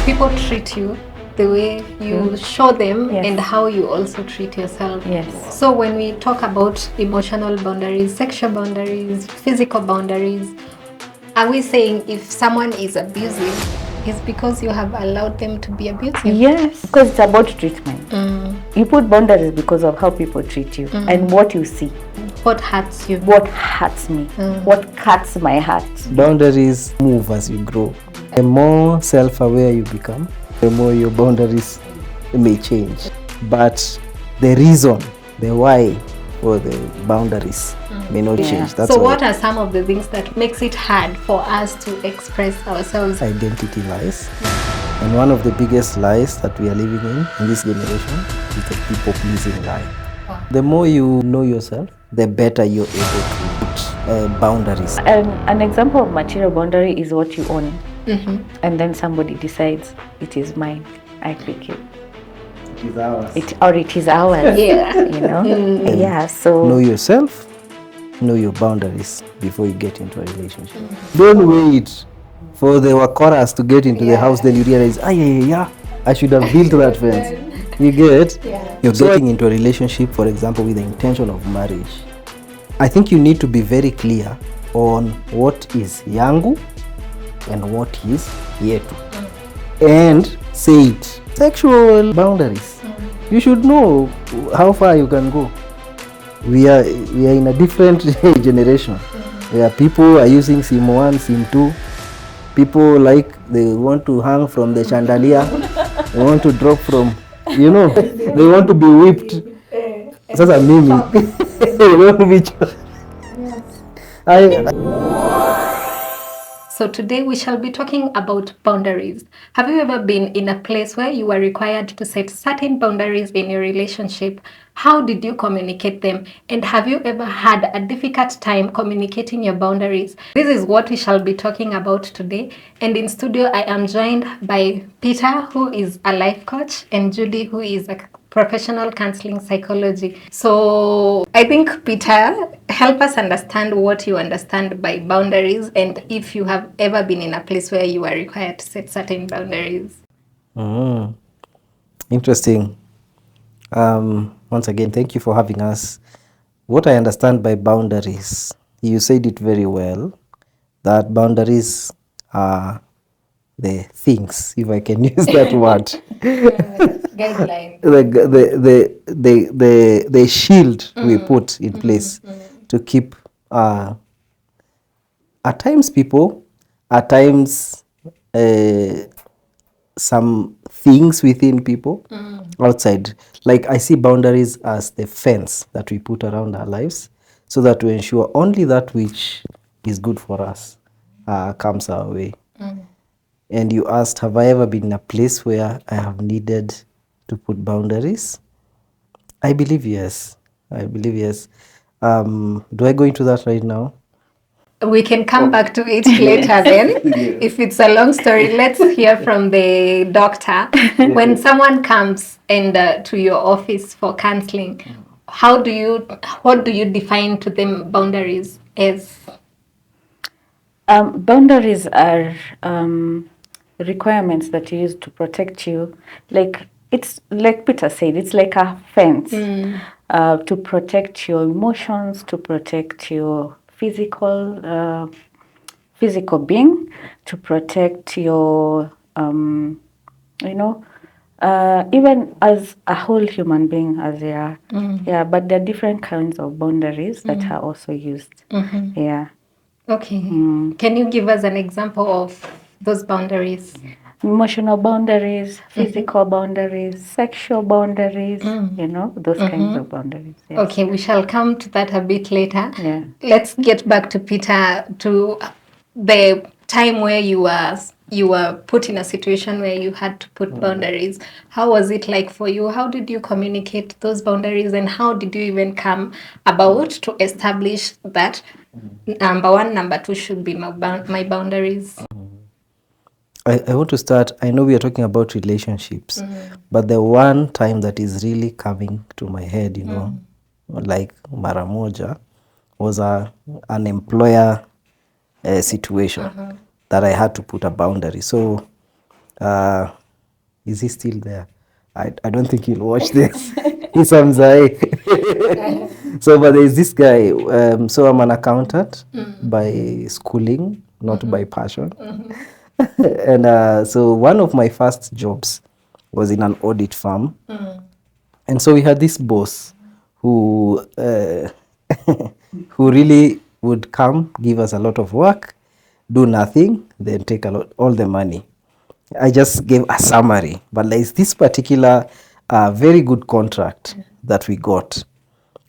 people treat you, the way you show them, Yes. and how you also treat yourself. Yes. So when we talk about emotional boundaries, sexual boundaries, physical boundaries, are we saying if someone is abusive, it's because you have allowed them to be abusive? Yes, because it's about treatment. You put boundaries because of how people treat you and what you see. What hurts you? What hurts me? What cuts my heart? Boundaries move as you grow. The more self-aware you become, the more your boundaries may change. But the reason, the why for the boundaries may not change. That's So all. what are some of the things that makes it hard for us to express ourselves? Identity lies. And one of the biggest lies that we are living in this generation is the people-pleasing lie. The more you know yourself, the better you're able to put boundaries. And an example of material boundary is what you own. And then somebody decides it is mine. I pick it. It is ours. It is ours. Yeah. You know? Yeah, so Know yourself, know your boundaries before you get into a relationship. Don't wait for the wakoras to get into the house, then you realize, I should have built that fence. You get? You're getting into a relationship, for example, with the intention of marriage. I think you need to be very clear on what is yangu and what is yetu. And say it. Sexual boundaries. You should know how far you can go. We are in a different generation where people are using SIM 1, SIM 2. People they want to hang from the chandelier. They want to drop from, they want to be whipped. Sasa mimi. They want to be So today we shall be talking about boundaries. Have you ever been in a place where you were required to set certain boundaries in your relationship? How did you communicate them? And have you ever had a difficult time communicating your boundaries? This is what we shall be talking about today. And in studio, I am joined by Peter, who is a life coach, and Judy, who is a professional counseling psychology. So I think, Peter, help us understand what you understand by boundaries and if you have ever been in a place where you are required to set certain boundaries. Interesting. Once again, thank you for having us. What I understand by boundaries, you said it very well, that boundaries are the things, if I can use that word. Guidelines. The shield we put in place to keep at times people, at times some things within people outside. Like I see boundaries as the fence that we put around our lives so that we ensure only that which is good for us comes our way. And you asked, have I ever been in a place where I have needed to put boundaries? I believe yes. Do I go into that right now? We can come back to it later then. If it's a long story, let's hear from the doctor. When someone comes and to your office for counseling, what do you define to them boundaries as? boundaries are requirements that you use to protect you. Like it's like Peter said, it's like a fence to protect your emotions, to protect your physical being, to protect your even as a whole human being as they are. Yeah, but there are different kinds of boundaries that are also used. Yeah. Okay. Can you give us an example of those boundaries? Emotional boundaries, physical boundaries, sexual boundaries, those kinds of boundaries. Yes. Okay, we shall come to that a bit later. Yeah. Let's get back to Peter, to the time where you were put in a situation where you had to put boundaries. How was it like for you? How did you communicate those boundaries, and how did you even come about to establish that number one, number two should be my boundaries? I want to start, I know we are talking about relationships, but the one time that is really coming to my head, like mara moja, was an employer situation that I had to put a boundary. So Uh, is he still there? I don't think he'll watch this. He's Samzai. So, but there's this guy. So I'm an accountant by schooling, not by passion. And so one of my first jobs was in an audit firm. And so we had this boss who who really would come, give us a lot of work, do nothing, then take all the money. I just gave a summary, but there's this particular very good contract that we got.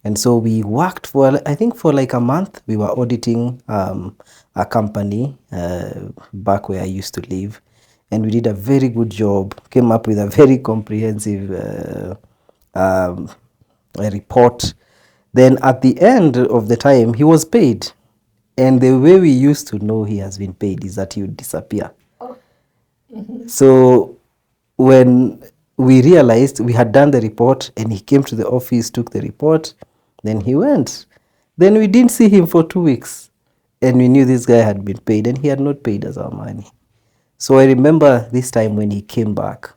And so we worked for, I think for like a month, we were auditing a company back where I used to live. And we did a very good job, came up with a very comprehensive a report. Then at the end of the time, he was paid. And the way we used to know he has been paid is that he would disappear. So when we realized we had done the report and he came to the office, took the report, then he went. Then we didn't see him for 2 weeks. And we knew this guy had been paid and he had not paid us our money. So I remember this time when he came back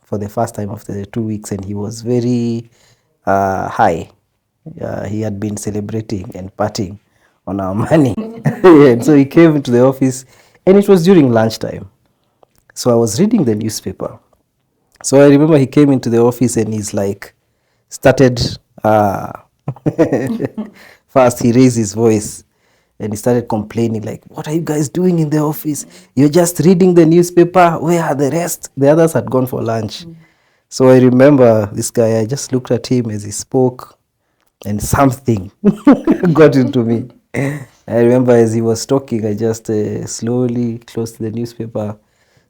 for the first time after the 2 weeks and he was very high. He had been celebrating and partying on our money. And so he came into the office and it was during lunchtime. So I was reading the newspaper. So I remember he came into the office and he's like, started, first he raised his voice and he started complaining like, what are you guys doing in the office? You're just reading the newspaper. Where are the rest? The others had gone for lunch. So I remember this guy, I just looked at him as he spoke and something got into me. I remember as he was talking, I just slowly closed the newspaper,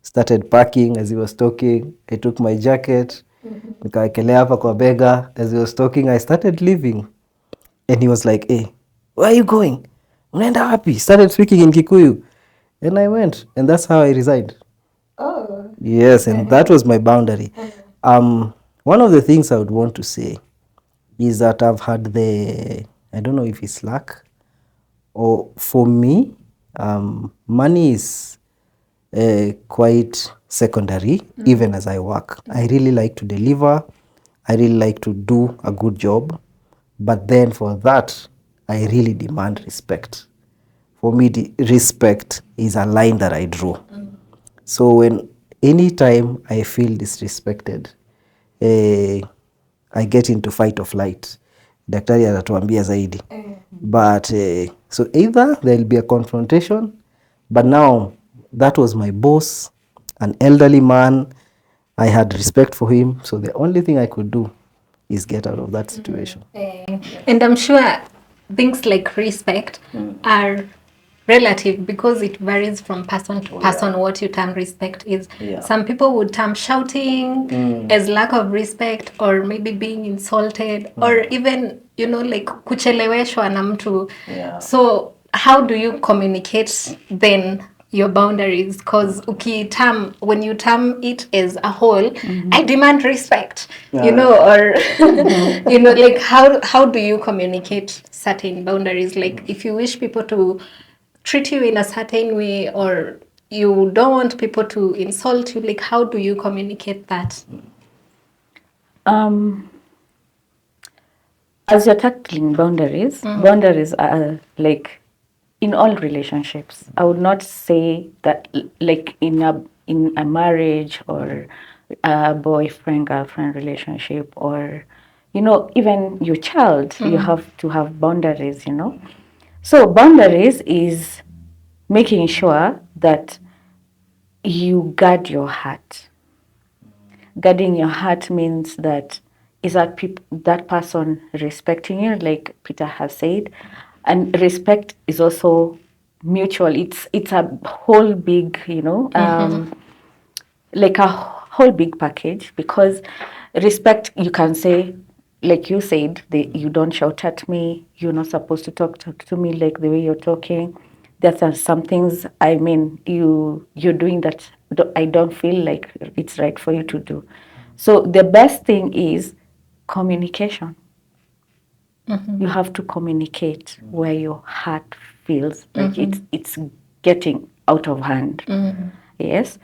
started packing as he was talking. I took my jacket, nikawekelea hapa kwa bega. As he was talking, I started leaving. And he was like, hey, where are you going? Unaenda wapi? Started speaking in Kikuyu. And I went. And that's how I resigned. Oh. Yes, and that was my boundary. One of the things I would want to say is that I've had I don't know if it's luck, or for me, money is quite secondary, even as I work. I really like to deliver. I really like to do a good job. But then for that, I really demand respect. For me, the respect is a line that I draw. So when anytime I feel disrespected, I get into fight or flight. Daktari anatuambia zaidi. But so either there'll be a confrontation, but now that was my boss, an elderly man. I had respect for him, so the only thing I could do is get out of that situation. And I'm sure things like respect are relative because it varies from person to person what you term respect is. Some people would term shouting as lack of respect, or maybe being insulted, or even, you know, like kucheleweshwa na mtu. So how do you communicate then your boundaries? Because when you term it as a whole, I demand respect, you know, or you know, like how do you communicate certain boundaries? Like if you wish people to treat you in a certain way, or you don't want people to insult you, like how do you communicate that? As you're tackling boundaries, boundaries are like in all relationships. I would not say that like in a marriage or a boyfriend girlfriend relationship, or you know, even your child, you have to have boundaries, you know. So boundaries is making sure that you guard your heart. Guarding your heart means that is that person respecting you, like Peter has said, and respect is also mutual. It's a whole big, you know, like a whole big package, because respect, you can say, like you said, you don't shout at me, you're not supposed to talk to me like the way you're talking. There are some things, I mean, you're doing that I don't feel like it's right for you to do. So the best thing is communication. You have to communicate where your heart feels like it's getting out of hand. Yes.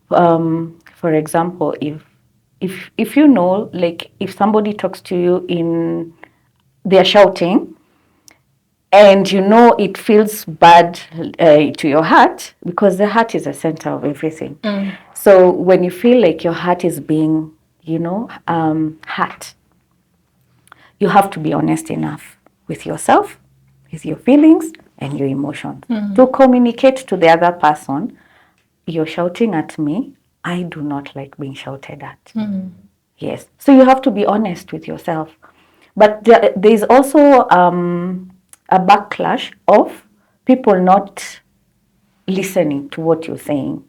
For example, if you know, like if somebody talks to you in, they're shouting, and you know it feels bad to your heart, because the heart is the center of everything. So when you feel like your heart is being, hurt, you have to be honest enough with yourself, with your feelings and your emotions, to communicate to the other person, you're shouting at me, I do not like being shouted at. Yes. So you have to be honest with yourself. But there's also a backlash of people not listening to what you're saying.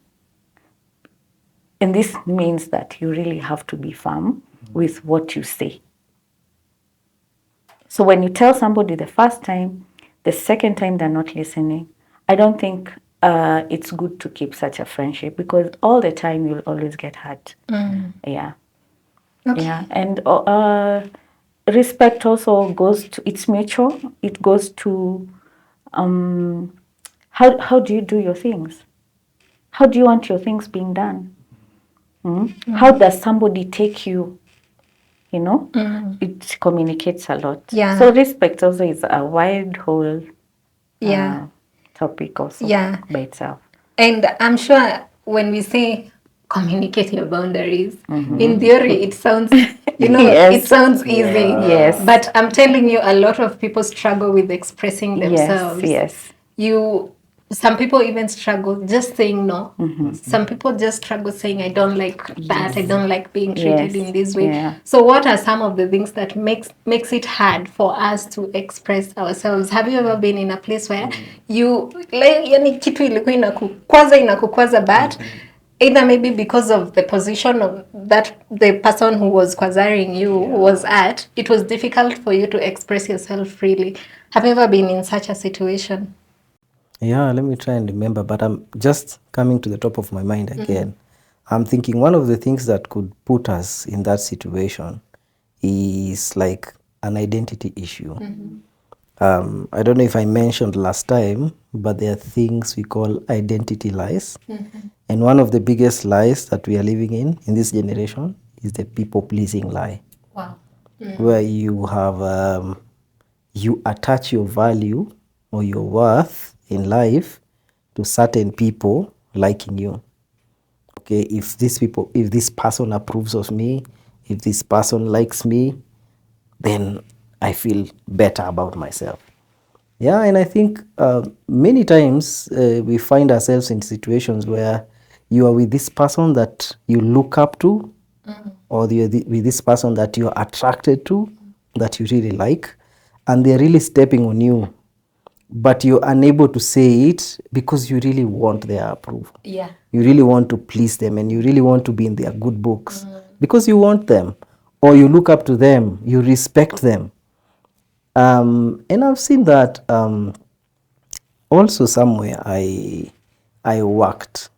And this means that you really have to be firm with what you say. So when you tell somebody the first time, the second time they're not listening, I don't think it's good to keep such a friendship, because all the time you'll always get hurt. Yeah. Okay. Yeah. And respect also goes to, it's mutual. It goes to how do you do your things? How do you want your things being done? How does somebody take you? It communicates a lot. Yeah. So respect also is a wide whole Yeah. topic also Yeah. by itself. And I'm sure when we say communicate your boundaries, in theory, it sounds, Yes. it sounds easy. Yes. But I'm telling you, a lot of people struggle with expressing themselves. Yes. Some people even struggle just saying no. Some people just struggle saying, I don't like that. I don't like being treated in this way. Yeah. So what are some of the things that makes it hard for us to express ourselves? Have you ever been in a place where you like, yani kitu ilikuwa inakukwaza but either maybe because of the position of that the person who was kwazaring you was at, it was difficult for you to express yourself freely. Have you ever been in such a situation? Yeah, let me try and remember, but I'm just coming to the top of my mind again. I'm thinking one of the things that could put us in that situation is like an identity issue. I don't know if I mentioned last time, but there are things we call identity lies. And one of the biggest lies that we are living in this generation is the people-pleasing lie. Wow. Where you have, you attach your value or your worth in life to certain people liking you. Okay, if this person approves of me, if this person likes me, then I feel better about myself. Yeah, and I think many times we find ourselves in situations where you are with this person that you look up to, or you're with this person that you're attracted to, that you really like, and they're really stepping on you, but you're unable to say it because you really want their approval. Yeah. You really want to please them, and you really want to be in their good books because you want them, or you look up to them, you respect them. And I've seen that also somewhere I worked,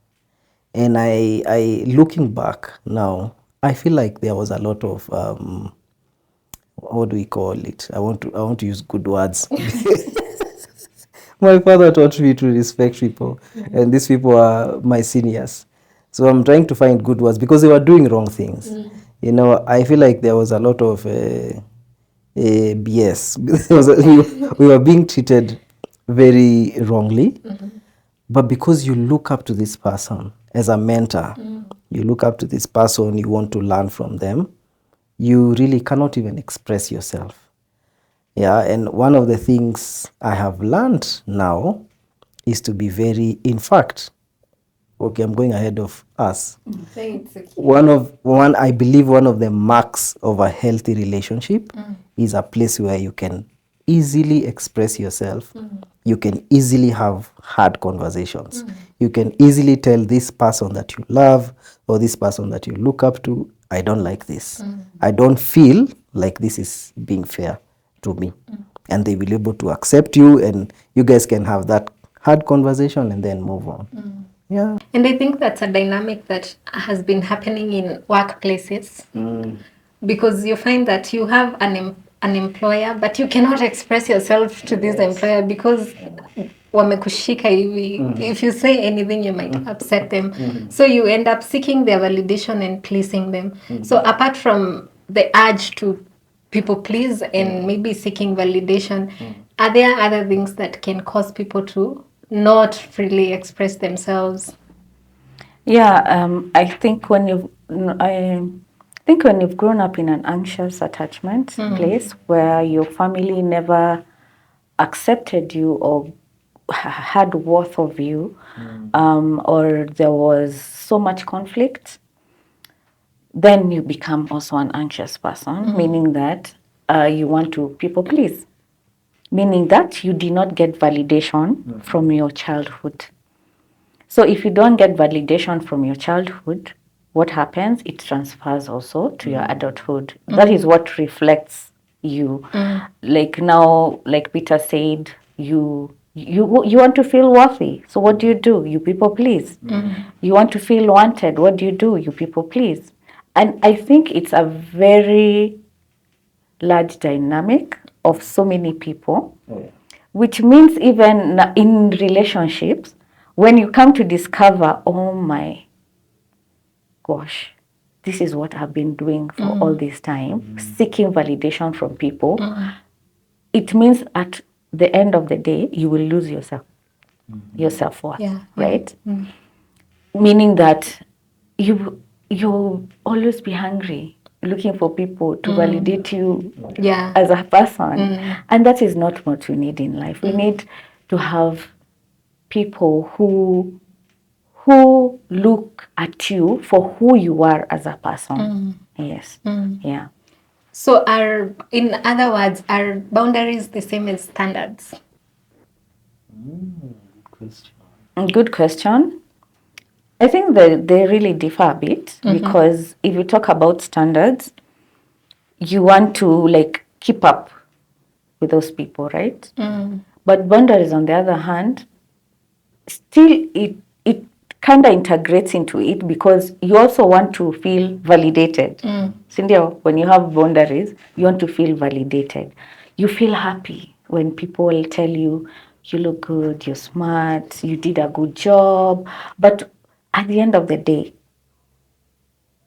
and I looking back now, I feel like there was a lot of what do we call it? I want to use good words. My father taught me to respect people, and these people are my seniors. So I'm trying to find good words because they were doing wrong things. I feel like there was a lot of BS. We were being treated very wrongly, but because you look up to this person as a mentor, you look up to this person, you want to learn from them, you really cannot even express yourself. Yeah, and one of the things I have learned now is to be very, in fact, okay, I'm going ahead of us. I believe one of the marks of a healthy relationship is a place where you can easily express yourself. You can easily have hard conversations. You can easily tell this person that you love or this person that you look up to, I don't like this. I don't feel like this is being fair to me. And they will be able to accept you, and you guys can have that hard conversation and then move on. Yeah. And I think that's a dynamic that has been happening in workplaces, because you find that you have an employer, but you cannot express yourself to this employer because wamekushika hivi. If you say anything, you might upset them. So you end up seeking their validation and pleasing them. So apart from the urge to people please and maybe seeking validation, are there other things that can cause people to not freely express themselves? Yeah, I think when you've grown up in an anxious attachment place where your family never accepted you or had worth of you, or there was so much conflict, then you become also an anxious person, meaning that you want to people please, meaning that you did not get validation from your childhood. So if you don't get validation from your childhood, what happens? It transfers also to your adulthood. That is what reflects you. Like now, like Peter said, you want to feel worthy. So what do? You people please. You want to feel wanted. What do? You people please. And I think it's a very large dynamic of so many people, which means even in relationships, when you come to discover, oh my gosh, this is what I've been doing for all this time, seeking validation from people, it means at the end of the day, you will lose yourself, your self-worth, right? Meaning that you'll always be hungry, looking for people to validate you as a person. And that is not what we need in life. We need to have people who look at you for who you are as a person. Yes. Yeah. So in other words, are boundaries the same as standards? Good question. I think they really differ a bit because if you talk about standards, you want to like keep up with those people, right? But boundaries, on the other hand, still it kind of integrates into it because you also want to feel validated. Sindio, when you have boundaries, you want to feel validated. You feel happy when people tell you, you look good, you're smart, you did a good job. But at the end of the day,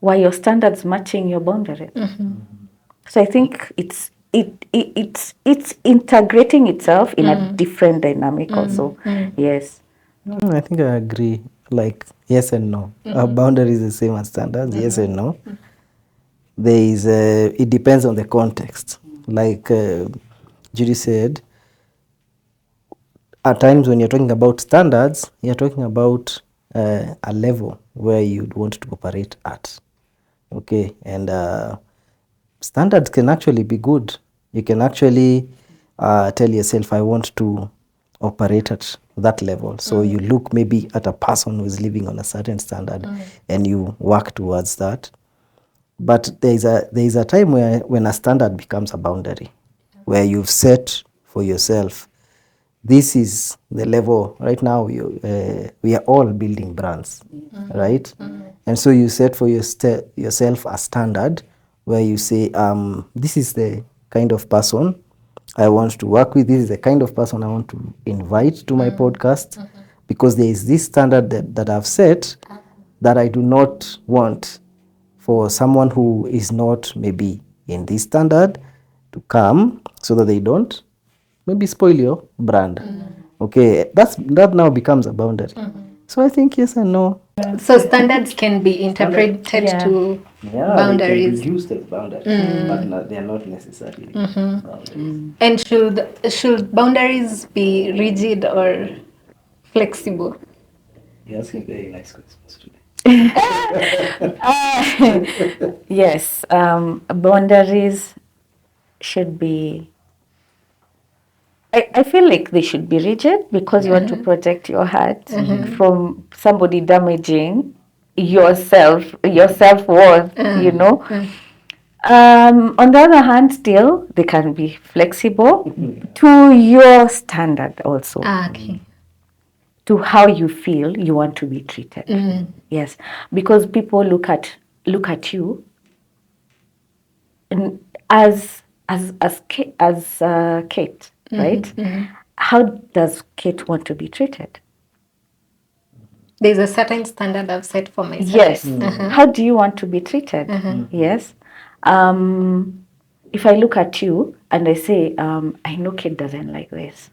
were your standards matching your boundaries? So I think it's integrating itself in a different dynamic also. Yes. I think I agree. Like, yes and no. Our boundary is the same as standards, yes and no. There is it depends on the context. Like Judy said, at times when you're talking about standards, you're talking about a level where you'd want to operate at. Okay, and standards can actually be good. You can actually tell yourself, I want to operate at that level. So you look maybe at a person who is living on a certain standard and you work towards that. But there is a time when a standard becomes a boundary, where you've set for yourself, this is the level. Right now, we are all building brands, right? And so you set for yourself a standard where you say, this is the kind of person I want to work with. This is the kind of person I want to invite to my podcast, because there is this standard that I've set that I do not want for someone who is not maybe in this standard to come, so that they don't maybe spoil your brand. Okay, that now becomes a boundary. So I think yes and no. So standards can be interpreted to boundaries. They can reduce the boundaries, but they are not necessarily boundaries. And should boundaries be rigid or flexible? You're asking very nice questions today. Yes, boundaries should be. I feel like they should be rigid because you want to protect your heart from somebody damaging your self-worth, you know. On the other hand, still, they can be flexible to your standard also, Okay. to how you feel you want to be treated. Yes, because people look at you and as Kate, right? How does Kate want to be treated? There's a certain standard I've set for myself. Yes. How do you want to be treated? Yes. If I look at you and I say, I know Kate doesn't like this.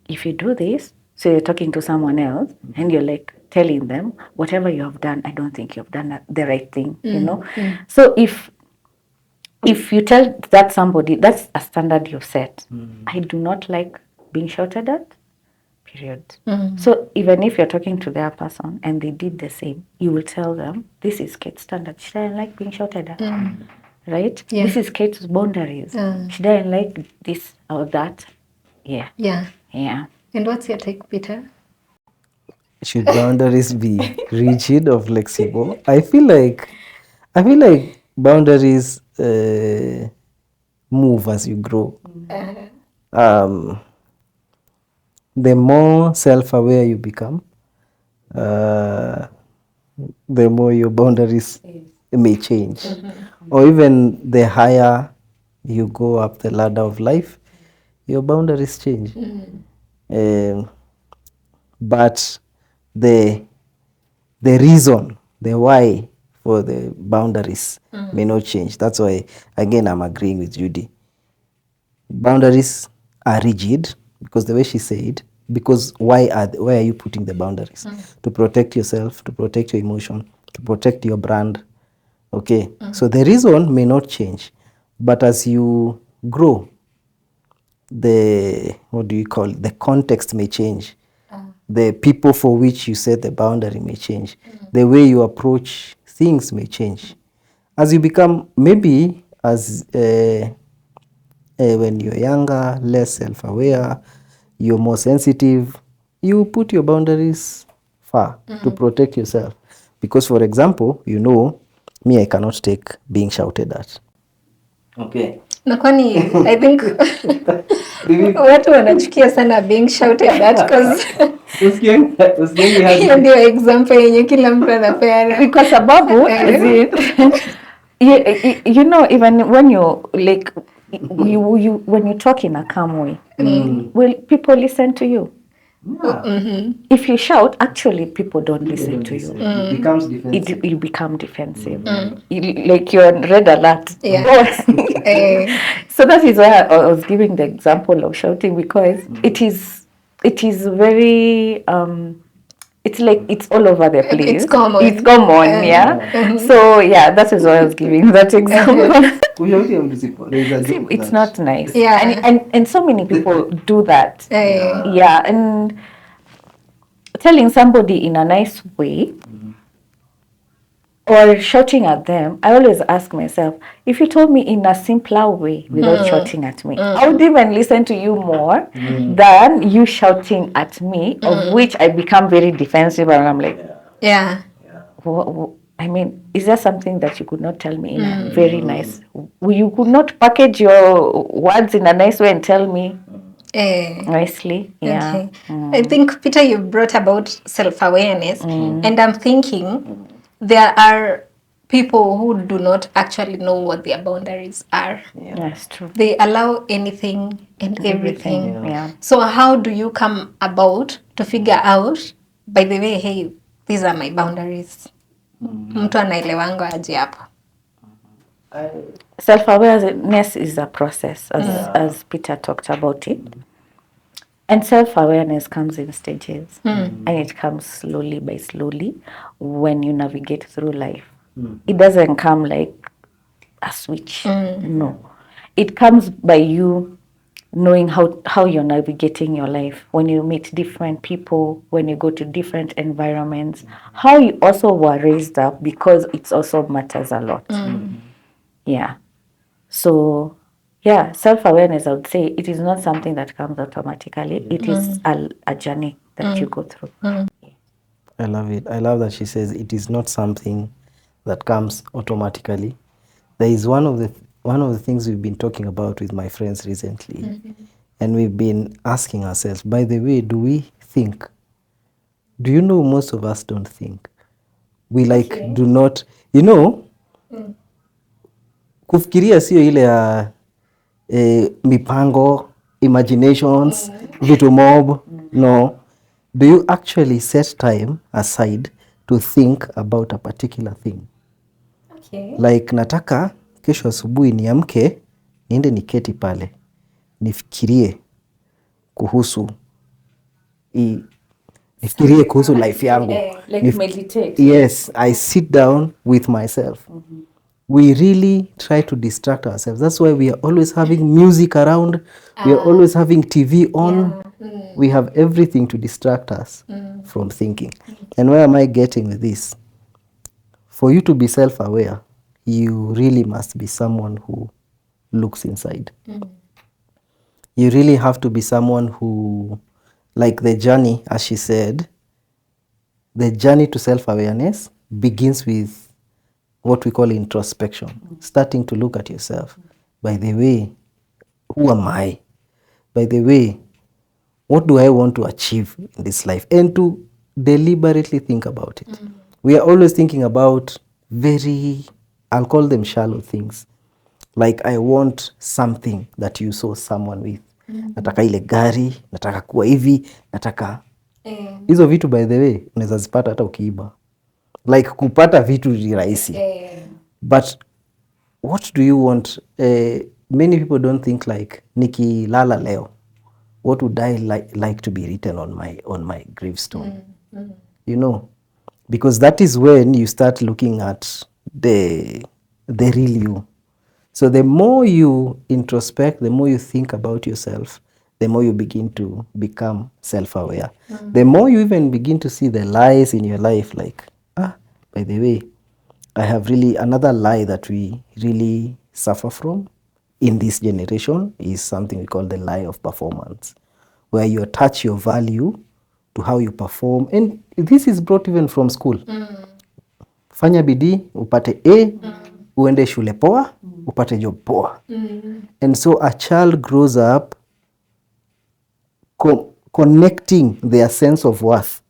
If you do this, so you're talking to someone else and you're like telling them, whatever you have done, I don't think you've done the right thing, you know? So if you tell that somebody, that's a standard you've set. I do not like being shouted at, period. So even if you're talking to their person and they did the same, you will tell them, this is Kate's standard. She doesn't like being shouted at, right? Yeah. This is Kate's boundaries. She doesn't like this or that. Yeah. Yeah. Yeah. And what's your take, Peter? Should boundaries be rigid or flexible? I feel like boundaries move as you grow. The more self-aware you become, the more your boundaries may change. Or even the higher you go up the ladder of life, your boundaries change. But the reason, the why for the boundaries may not change. That's why, again, I'm agreeing with Judy. Boundaries are rigid because the way she said, because why are you putting the boundaries? To protect yourself, to protect your emotion, to protect your brand. Okay, so the reason may not change, but as you grow, the context may change. The people for which you set the boundary may change. The way you approach things may change. As you become, maybe as when you're younger, less self-aware, you're more sensitive, you put your boundaries far to protect yourself. Because, for example, me, I cannot take being shouted at. Okay. Na kwani I think watu wanachukia sana being shouted at because hiyo ndio example yenye kila mtu anapeana kwa sababu you know, even when you like when you talk in a calm way, will people listen to you? If you shout, actually people don't listen to you. It becomes defensive. You become defensive. Like you're on red alert. Yeah. So that is why I was giving the example of shouting, because it is very it's like it's all over the place. It's common. Yeah. So yeah, that is why I was giving that example. It's not nice. Yeah. And so many people do that. Yeah. Yeah, and telling somebody in a nice way or shouting at them, I always ask myself, if you told me in a simpler way without shouting at me, I would even listen to you more than you shouting at me, of which I become very defensive and I'm like, Yeah. I mean, is there something that you could not tell me in a very nice, you could not package your words in a nice way and tell me nicely? Yeah. Okay. I think, Peter, you brought about self-awareness, and I'm thinking there are people who do not actually know what their boundaries are. That's true. They allow anything and everything. Yeah. So how do you come about to figure out, by the way, hey, these are my boundaries? Mtu anaelewanga aje hapo? Self-awareness is a process, as Peter talked about it. And self-awareness comes in stages, and it comes slowly by slowly when you navigate through life. It doesn't come like a switch. No. It comes by you knowing how you're navigating your life, when you meet different people, when you go to different environments, how you also were raised up, because it also matters a lot. Yeah. So, yeah, self-awareness, I would say, it is not something that comes automatically. It is a journey that you go through. I love it. I love that she says it is not something that comes automatically. There is one of the things we've been talking about with my friends recently, and we've been asking ourselves, by the way, do we think? Do you know most of us don't think? We do not, kufikiria sio ile ya mipango, imaginations, vitu mob. No. Do you actually set time aside to think about a particular thing? Okay. Like nataka kesho asubuhi niamke niende niketi pale nifikirie kuhusu nifikirie kuhusu life yangu. Like meditate. Yes, I sit down with myself. We really try to distract ourselves. That's why we are always having music around. We are always having TV on. We have everything to distract us from thinking. And where am I getting with this? For you to be self-aware, you really must be someone who looks inside. You really have to be someone who, like the journey, as she said, the journey to self-awareness begins with what we call introspection, starting to look at yourself. By the way, who am I? By the way, what do I want to achieve in this life? And to deliberately think about it. We are always thinking about very, I'll call them shallow things. Like I want something that you saw someone with. Nataka ile gari, nataka kuwa hivi, nataka. Hizo vitu by the way, unaweza zipata hata ukiiba. Like kupata vitu ni rahisi. But what do you want? Many people don't think like nikilala leo, what would I like to be written on my gravestone? You know, because that is when you start looking at the real you. So the more you introspect, the more you think about yourself, the more you begin to become self-aware. The more you even begin to see the lies in your life, like, by the way, I have really another lie that we really suffer from in this generation is something we call the lie of performance, where you attach your value to how you perform. And this is brought even from school. Fanya bidii, upate A, uende shule poa, upate job poa. And so a child grows up connecting their sense of worth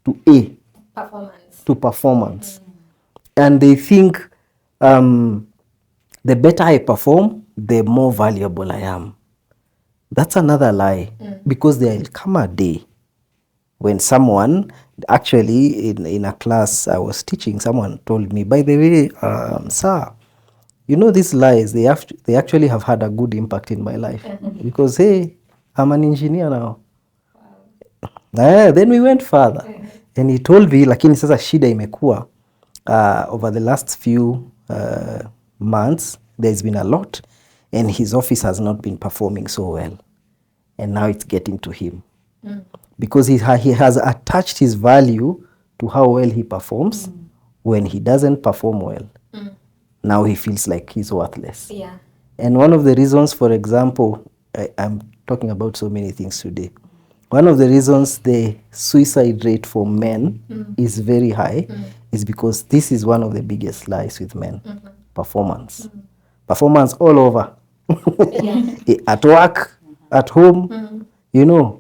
to A, to performance. And they think the better I perform, the more valuable I am. That's another lie, because there will come a day when someone, actually in a class I was teaching, someone told me, by the way, sir, you know these lies, they actually have had a good impact in my life. Because, hey, I'm an engineer now. Then we went further. And he told me, lakini sasa shida imekuwa, over the last few months, there's been a lot, and his office has not been performing so well. And now it's getting to him. Because he has attached his value to how well he performs. When he doesn't perform well, now he feels like he's worthless. Yeah. And one of the reasons, for example, I'm talking about so many things today. One of the reasons the suicide rate for men is very high is because this is one of the biggest lies with men. Performance. Performance all over. At work, at home, you know.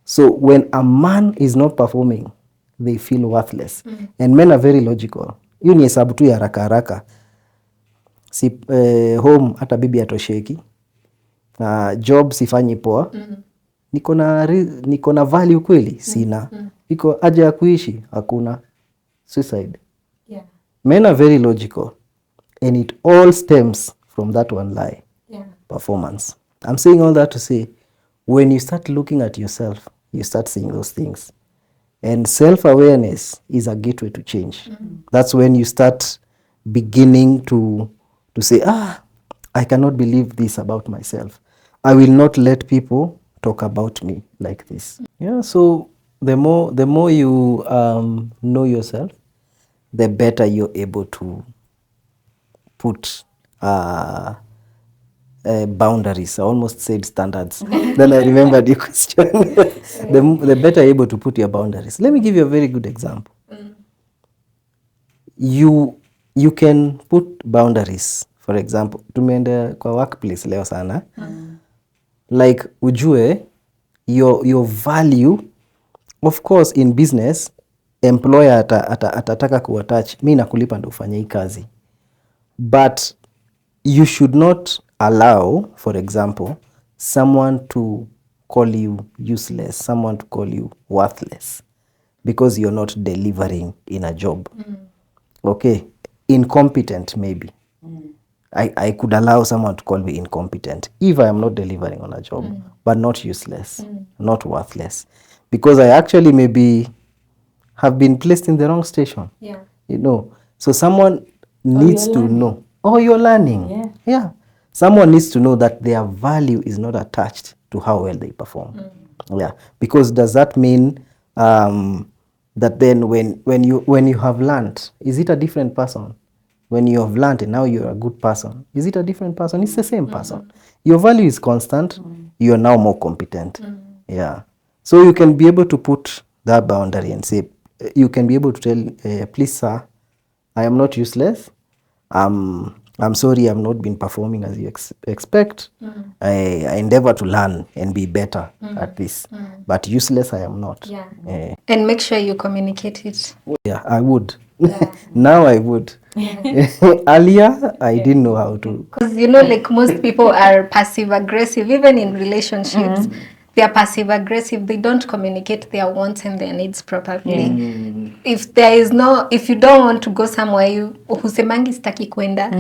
So when a man is not performing, they feel worthless. And men are very logical. Hiyo ni hesabu tu ya haraka haraka. Si home hata bibi atosheki. Job sifanyi poa. Niko na value kweli? Sina. Iko haja ya kuishi? Hakuna. Suicide. Yeah. Men are very logical. And it all stems from that one lie. Yeah. Performance. I'm saying all that to say, when you start looking at yourself, you start seeing those things. And self-awareness is a gateway to change. That's when you start beginning to say, I cannot believe this about myself. I will not let people talk about me like this. Yeah, so the more you know yourself, the better you're able to put boundaries. I almost said standards. Then I remembered your question. The better you're able to put your boundaries. Let me give you a very good example. You can put boundaries. For example, tumeenda kwa workplace leo sana. Like ujue your value, of course in business, employer atataka kuattach, mi nakulipa ndo ufanye hii kazi. But you should not allow, for example, someone to call you useless, someone to call you worthless because you're not delivering in a job. Okay, incompetent maybe. I could allow someone to call me incompetent if I am not delivering on a job, but not useless, not worthless. Because I actually maybe have been placed in the wrong station. Yeah. You know, so someone needs to learning. know, oh, you're learning. Yeah. Yeah. Someone needs to know that their value is not attached to how well they perform. Yeah. Because does that mean that then when you have learned, is it a different person? When you have learned and now you're a good person, is it a different person? It's the same person. Your value is constant. You are now more competent. Yeah. So you can be able to put that boundary and say, you can be able to tell, please, sir, I am not useless. I'm sorry I've not been performing as you expect. I endeavor to learn and be better at this. But useless I am not. Yeah. And make sure you communicate it. Yeah, I would. Now I would. Earlier, I didn't know how to. Because like most people are passive aggressive, even in relationships. They are passive aggressive. They don't communicate their wants and their needs properly. If you don't want to go somewhere, husemangi sitaki kwenda,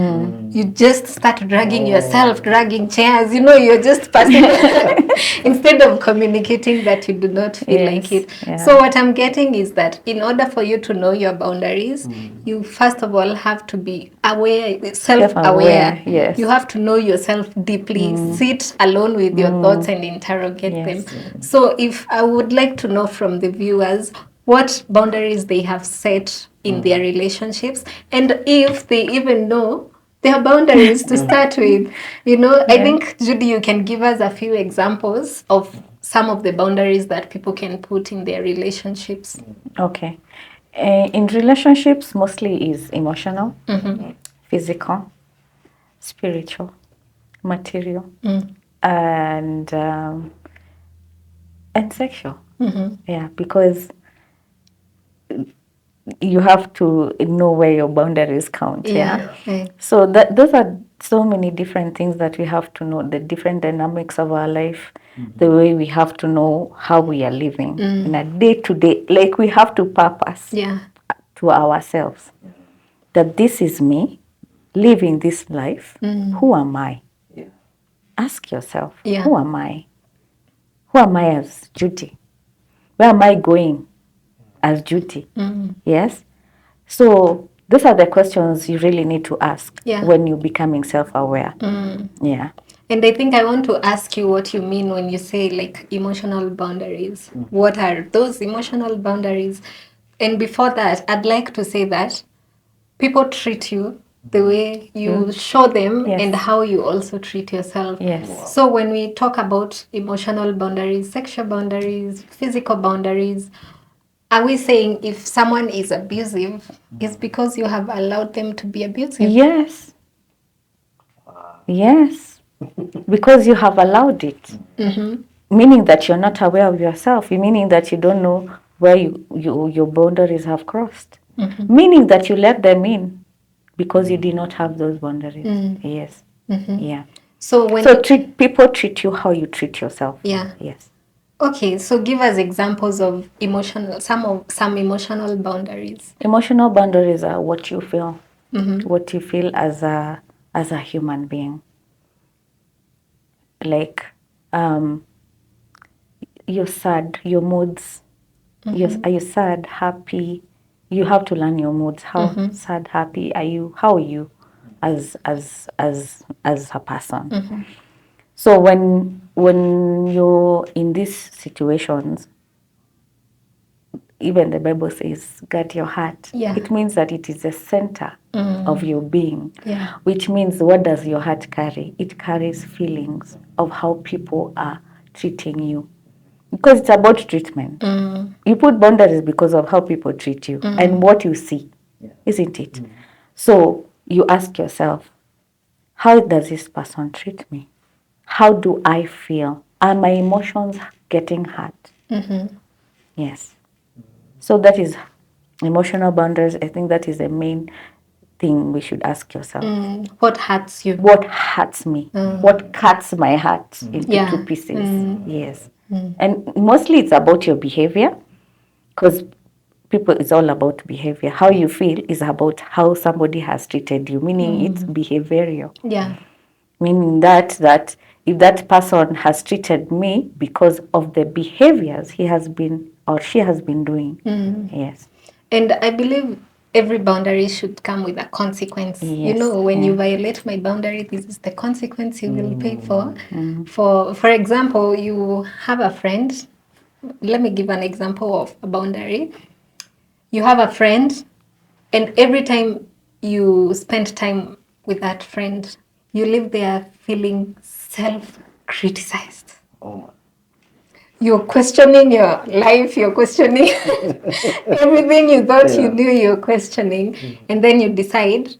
you just start dragging yourself, dragging chairs. You're just passive instead of communicating that you do not feel like it. Yeah. So what I'm getting is that in order for you to know your boundaries, you first of all have to be aware, self-aware. Yes. You have to know yourself deeply, sit alone with your thoughts and interrogate Yes. them. So if I would like to know from the viewers what boundaries they have set in their relationships, and if they even know their boundaries to start with. I think, Judy, you can give us a few examples of some of the boundaries that people can put in their relationships. Okay. In relationships, mostly is emotional, physical, spiritual, material, and sexual. Yeah, because you have to know where your boundaries count. Yeah. Right. So those are so many different things that we have to know, the different dynamics of our life, the way we have to know how we are living in a day-to-day, like we have to purpose to ourselves that this is me living this life. Who am I? Ask yourself, who am I? Who am I as Judy? Where am I going as Judy? Yes. So those are the questions you really need to ask when you're becoming self-aware. Yeah. And I think I want to ask you what you mean when you say like emotional boundaries. What are those emotional boundaries? And before that, I'd like to say that people treat you the way you show them and how you also treat yourself. Yes. So when we talk about emotional boundaries, sexual boundaries, physical boundaries, are we saying if someone is abusive, it's because you have allowed them to be abusive? Yes. Yes. Because you have allowed it. Meaning that you're not aware of yourself. Meaning that you don't know where your boundaries have crossed. Meaning that you let them in because you did not have those boundaries. Yes. Yeah. So when people treat you how you treat yourself. Yeah. Yes. Okay, so give us examples of some emotional boundaries. Emotional boundaries are what you feel. What you feel as a human being. Like you're sad, your moods. Are you sad, happy? You have to learn your moods. How sad, happy are you? How are you as a person? So when you're in these situations, even the Bible says, guard your heart. Yeah. It means that it is the center of your being. Yeah. Which means, what does your heart carry? It carries feelings of how people are treating you. Because it's about treatment. You put boundaries because of how people treat you and what you see, isn't it? So you ask yourself, how does this person treat me? How do I feel? Are my emotions getting hurt? Yes. So that is emotional boundaries. I think that is the main thing we should ask yourself. What hurts you? What hurts me? What cuts my heart into Yeah. two pieces? Yes. And mostly it's about your behavior, because people, it's all about behavior. How you feel is about how somebody has treated you, meaning it's behavioral. Yeah. Meaning that if that person has treated me because of the behaviors he has been or she has been doing. Yes. And I believe every boundary should come with a consequence. You Yes, know, when yeah. you violate my boundary, this is the consequence you will pay for. For example, you have a friend. Let me give an example of a boundary. You have a friend, and every time you spend time with that friend, you live there feeling self-criticized. Oh, You're questioning your life, you're questioning everything you thought you knew, you're questioning. And then you decide,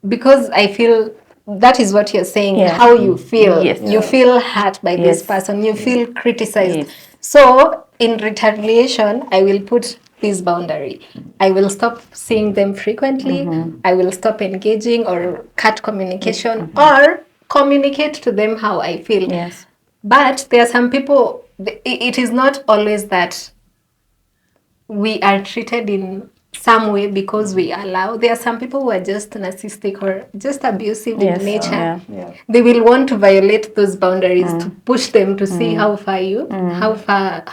because I feel that is what you're saying, Yeah. how you feel. Yes. You feel hurt by this Yes. person, you feel criticized. Yes. So, in retaliation, I will put this boundary. I will stop seeing them frequently, I will stop engaging or cut communication, or communicate to them how I feel. Yes. But there are some people, it is not always that we are treated in some way because we allow. There are some people who are just narcissistic or just abusive Yes, in nature. yeah. They will want to violate those boundaries to push them to see how far you, how far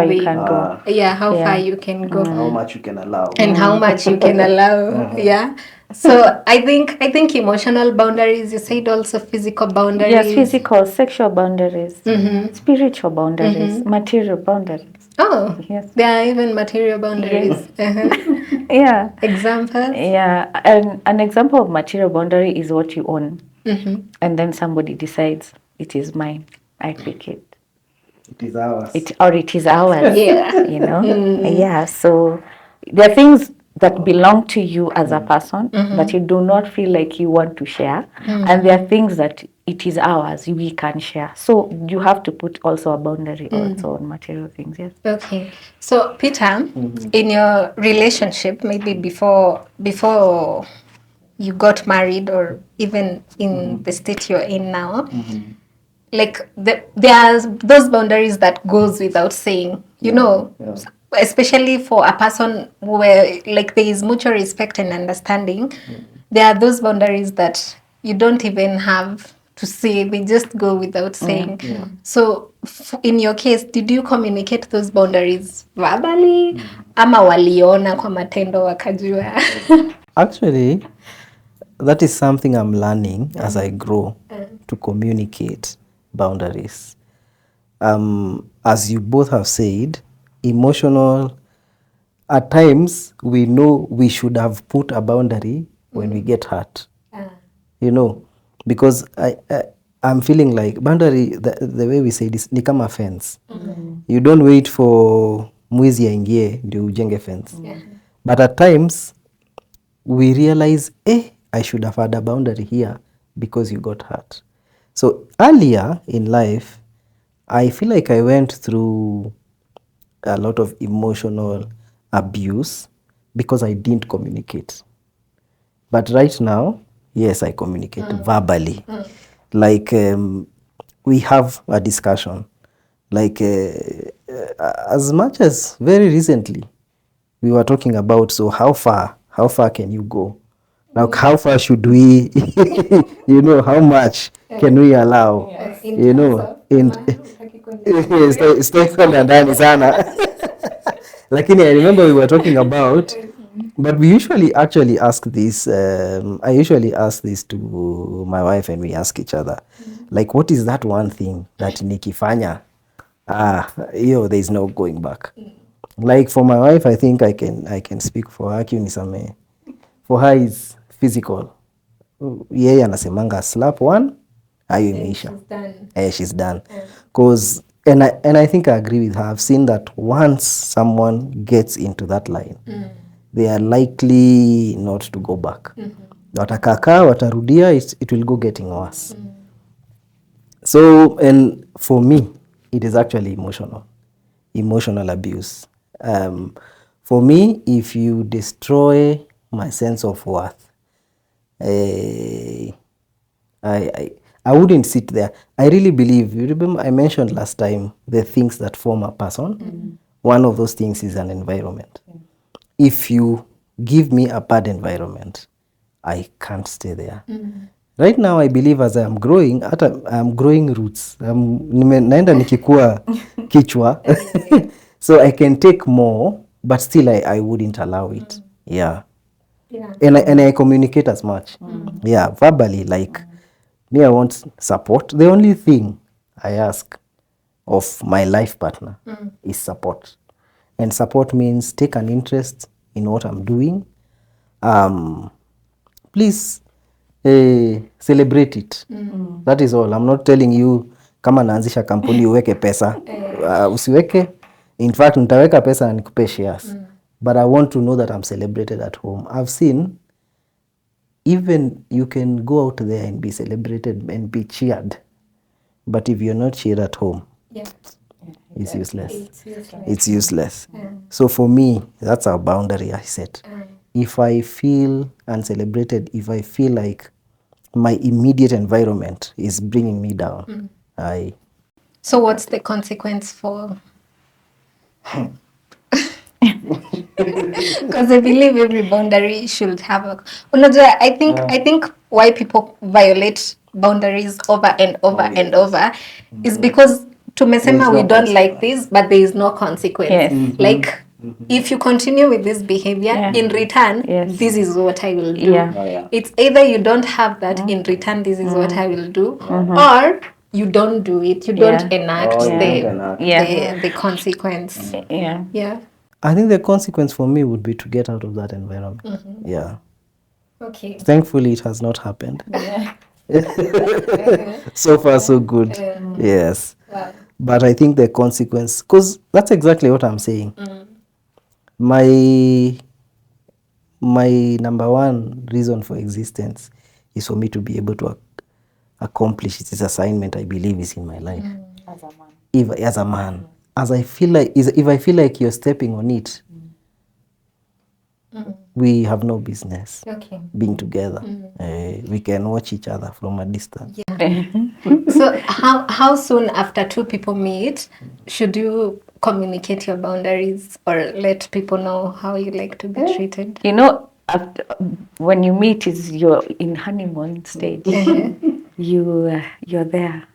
you they, can go. yeah, how Yeah. far you can go How much you can allow. and how much you can allow. Yeah. So I think emotional boundaries. You said also physical boundaries. Yes, physical, sexual boundaries, spiritual boundaries, material boundaries. Oh, Yes. there are even material boundaries. Yeah. Examples. Yeah. And an example of material boundary is what you own. And then somebody decides it is mine. I pick it. It is ours. It is ours. Yeah. You know? Yeah. So there are things that belong to you as a person that you do not feel like you want to share. And there are things that it is ours, we can share. So you have to put also a boundary also on material things. Yes. Okay. So Peter, in your relationship, maybe before you got married or even in the state you're in now, like there's those boundaries that goes without saying, you know, especially for a person where like there is mutual respect and understanding. There are those boundaries that you don't even have to say, they just go without saying. So in your case, did you communicate those boundaries verbally ama waliona kwa matendo wakajua? Actually, that is something I'm learning as I grow to communicate boundaries. As you both have said, emotional, at times we know we should have put a boundary when we get hurt. You know, because I'm feeling like boundary, the way we say this, ni kama fence. You don't wait for mwizi aingie ndio ujenge fence. But at times we realize, I should have had a boundary here because you got hurt. So earlier in life, I feel like I went through a lot of emotional abuse because I didn't communicate. But right now, yes, I communicate verbally. Like we have a discussion. Like as much as very recently, we were talking about, so how far can you go? Like how far should we, you know, how much can we allow? You know, in stay kwenda ndani sana. Lakini I remember we were talking about, but we usually actually ask this, I usually ask this to my wife and we ask each other, like what is that one thing that nikifanya, there is no going back. Like for my wife, I think I can speak for her, kiunisame. For her is physical. Yeye anasemanga slap one, ayo imeisha. She's done. Cause and I think I agree with her. I've seen that once someone gets into that line, they are likely not to go back. Watakakaa, watarudia, it will go getting worse. So, and for me, it is actually emotional abuse. For me, if you destroy my sense of worth, I, I wouldn't sit there. I really believe, you remember I mentioned last time the things that form a person. One of those things is an environment. If you give me a bad environment, I can't stay there. Right now I believe as I'm growing, I'm growing roots. Naenda nikikua kichwa. So I can take more, but still I wouldn't allow it. Yeah. And I communicate as much. Yeah, verbally, like me, I want support. The only thing I ask of my life partner is support. And support means take an interest in what I'm doing. Please celebrate it. That is all. I'm not telling you kama naanzisha kampuni uweke pesa. Usiweke. In fact, nitaweka pesa na nikupe shares. But I want to know that I'm celebrated at home. I've seen even you can go out there and be celebrated and be cheered. But if you're not cheered at home, it's useless. It's useless. So for me, that's our boundary I set. If I feel uncelebrated, if I feel like my immediate environment is bringing me down, So what's the consequence for? Because I believe every boundary should have a. Unajua, I think why people violate boundaries over and over and over is because tumesema we don't like this, but there is no consequence. Yes. Like if you continue with this behavior, in return, this is what I will do. It's either you don't have that, in return, this is what I will do, or you don't do it. You don't enact the consequence. Yeah. I think the consequence for me would be to get out of that environment. Yeah. Okay. Thankfully, it has not happened. So far, so good. Yes. Wow. But I think the consequence, because that's exactly what I'm saying. My number one reason for existence is for me to be able to accomplish this assignment I believe is in my life. As a man. As I feel like, if I feel like you're stepping on it, we have no business being together. We can watch each other from a distance. So how soon after two people meet should you communicate your boundaries or let people know how you like to be treated? You know, after, when you meet, is you're in honeymoon stage. You're there.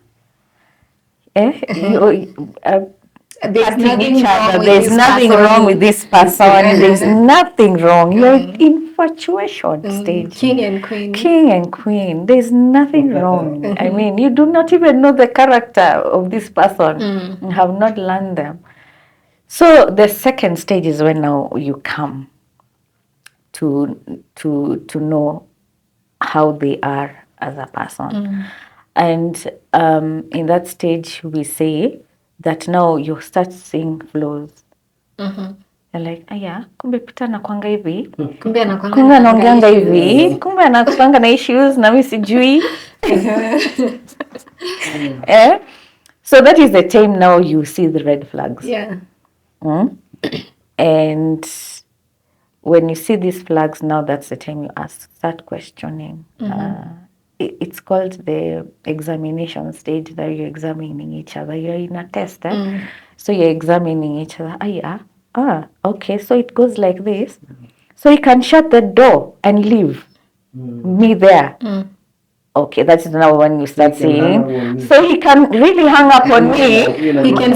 There's nothing each wrong other. with There's this nothing person. wrong with this person. There's nothing wrong. You're in infatuation stage. King and queen. King and queen. There's nothing wrong. I mean, you do not even know the character of this person. You have not learned them. So the second stage is when now you come to know how they are as a person. And in that stage, we say that now you start seeing flaws. You're like, yeah, kumbe Peter anakuanga hivi. Kumbe anaongeanga hivi. Kumbe anakuanga na issues na mimi sijui. So that is the time now you see the red flags. Yeah. And when you see these flags, now that's the time you start questioning. It's called the examination stage, that you're examining each other. You're in a test. So you're examining each other. Okay, so it goes like this. So you can shut the door and leave me there. Okay, that's now when you start seeing. So he can really hang up on me. He can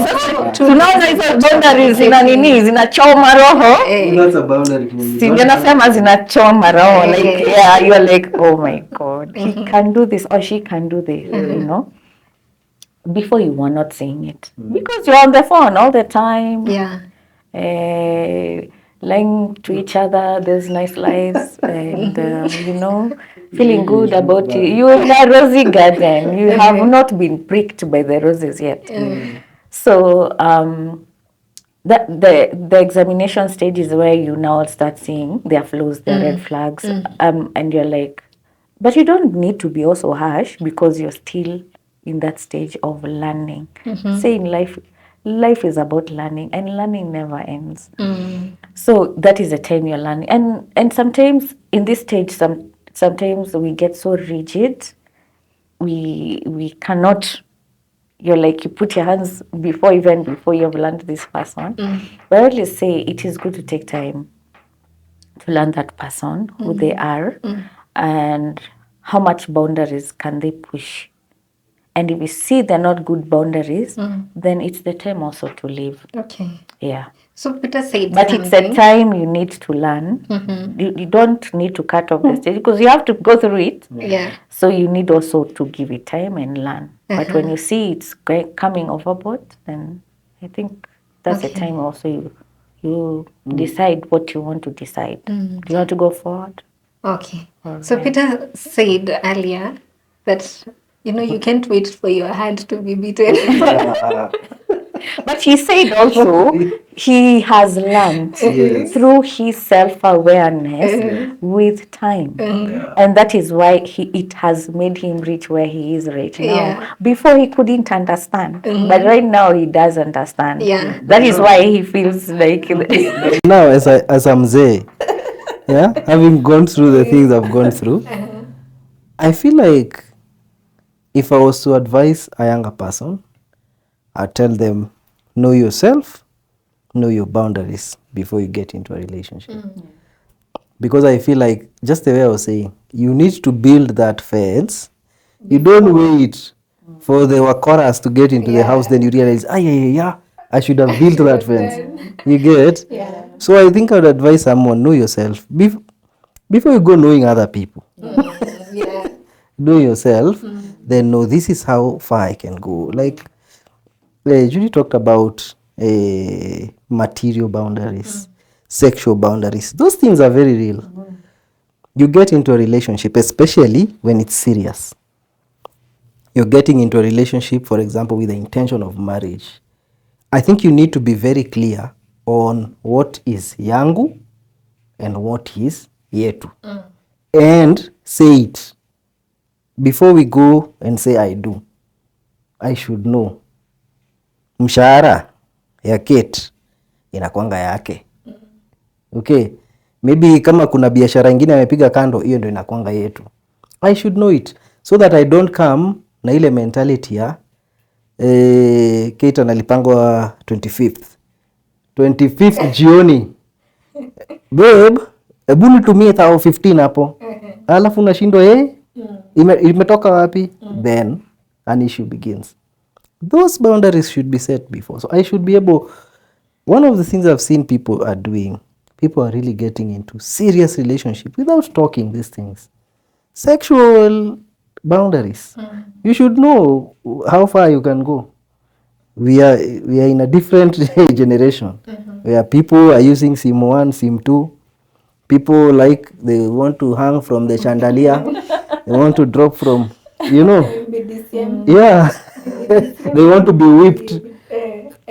tunaona hizo boundaries zinachoma roho. That's a boundary for me. Si nasema zinachoma roho. Like, yeah, you're like, oh my God, he can do this or she can do this, you know. Before you were not saying it. Because you're on the phone all the time. Yeah. Lying to each other, there's nice lies, and you know, feeling good about you. You're in a rosy garden. You have not been pricked by the roses yet. So the examination stage is where you now start seeing their flaws, their red flags, and you're like, but you don't need to be also harsh because you're still in that stage of learning. Saying life is about learning, and learning never ends. So that is the time you're learning, and sometimes in this stage, sometimes we get so rigid, we cannot, you're like, you put your hands before you have learned this person. But I always say it is good to take time to learn that person, who they are, and how much boundaries can they push. And if you see they're not good boundaries, then it's the time also to leave. Okay. Yeah. So Peter said But something. it's a time you need to learn. You don't need to cut off the stage because you have to go through it. Yeah. So you need also to give it time and learn. But when you see it's coming overboard, then I think that's the time also you decide what you want to decide. Do you want to go forward? Okay. So Peter said earlier that you can't wait for your hand to be beaten. But he said also he has learned through his self-awareness with time. And that is why it has made him reach where he is right now. Yeah. Before he couldn't understand. But right now he does understand. Yeah. That is why he feels like... Now, as a mzee, yeah, having gone through the things I've gone through, I feel like if I was to advise a younger person, I'd tell them, know yourself, know your boundaries before you get into a relationship. Because I feel like, just the way I was saying, you need to build that fence. You don't wait for the wakoras to get into the house, then you realize, I should have built that fence. You get? Yeah. So I think I would advise someone, know yourself before you go knowing other people. Yeah. Know yourself, then know this is how far I can go. Like Judy talked about material boundaries, sexual boundaries. Those things are very real. You get into a relationship, especially when it's serious. You're getting into a relationship, for example, with the intention of marriage. I think you need to be very clear on what is yangu and what is yetu. And say it. Before we go and say I do, I should know. Mshahara ya Kate inakwanga yake. Okay. Maybe kama kuna biashara ingine amepiga kando, hiyo ndio inakwanga yetu. I should know it so that I don't come na ile mentality ya Kate analipangwa 25th jioni. Babe, hebu nitumie 15 hapo. Alafu unashindwa imetoka wapi? Then an issue begins. Those boundaries should be set before. So I should be able... One of the things I've seen people are doing, people are really getting into serious relationship without talking these things. Sexual boundaries. You should know how far you can go. We are in a different generation where people are using SIM 1, SIM 2. People they want to hang from the chandelier. They want to drop from, yeah. They want to be whipped.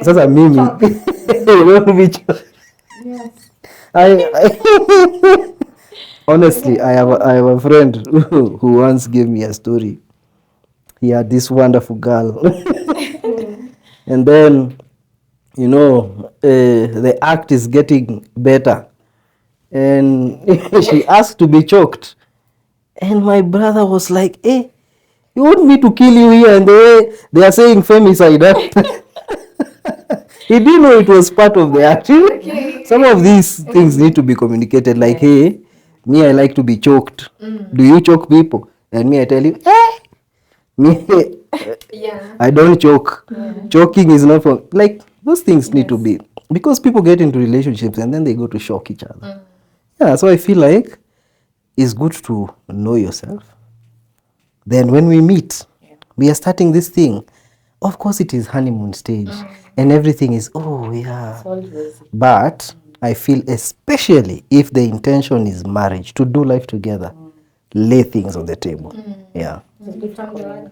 Sasa mimi they want to be honestly, I have a friend who once gave me a story. He had this wonderful girl. And then, the act is getting better. And she asked to be choked. And my brother was like, you want me to kill you here? And they are saying femicide. He didn't know it was part of the act. Okay. Some of these things need to be communicated. Like, hey, me, I like to be choked. Do you choke people? And me, I tell you, me, I don't choke. Choking is not for... Like, those things need to be... Because people get into relationships and then they go to shock each other. Yeah, so I feel like it's good to know yourself. Then when we meet, we are starting this thing. Of course, it is honeymoon stage. And everything is, but I feel especially if the intention is marriage, to do life together, lay things on the table. Yeah.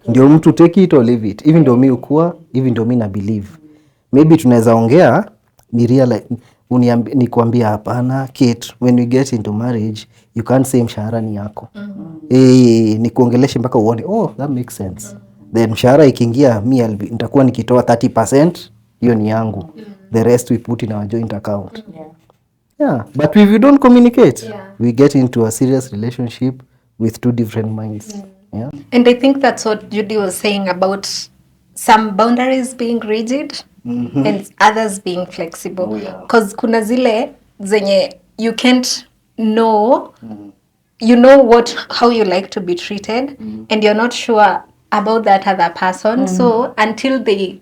Ndio mtu take it or leave it. Even though mi ukua, even though mi na believe. Maybe tunaweza ongea, ni realize, nikuambia hapana, Kate, when we get into marriage, you can't say mshahara ni yako. Nikuongeleshe mpaka uone, that makes sense. Then mshahara ikiingia, nitakuwa nikitoa 30%, hiyo ni yangu. The rest we put in our joint account. Yeah, but if you don't communicate, we get into a serious relationship with two different minds. Yeah. And I think that's what Judy was saying about some boundaries being rigid and others being flexible. Because kuna zile zenye you can't know, you know how you like to be treated, and you're not sure about that other person. So until they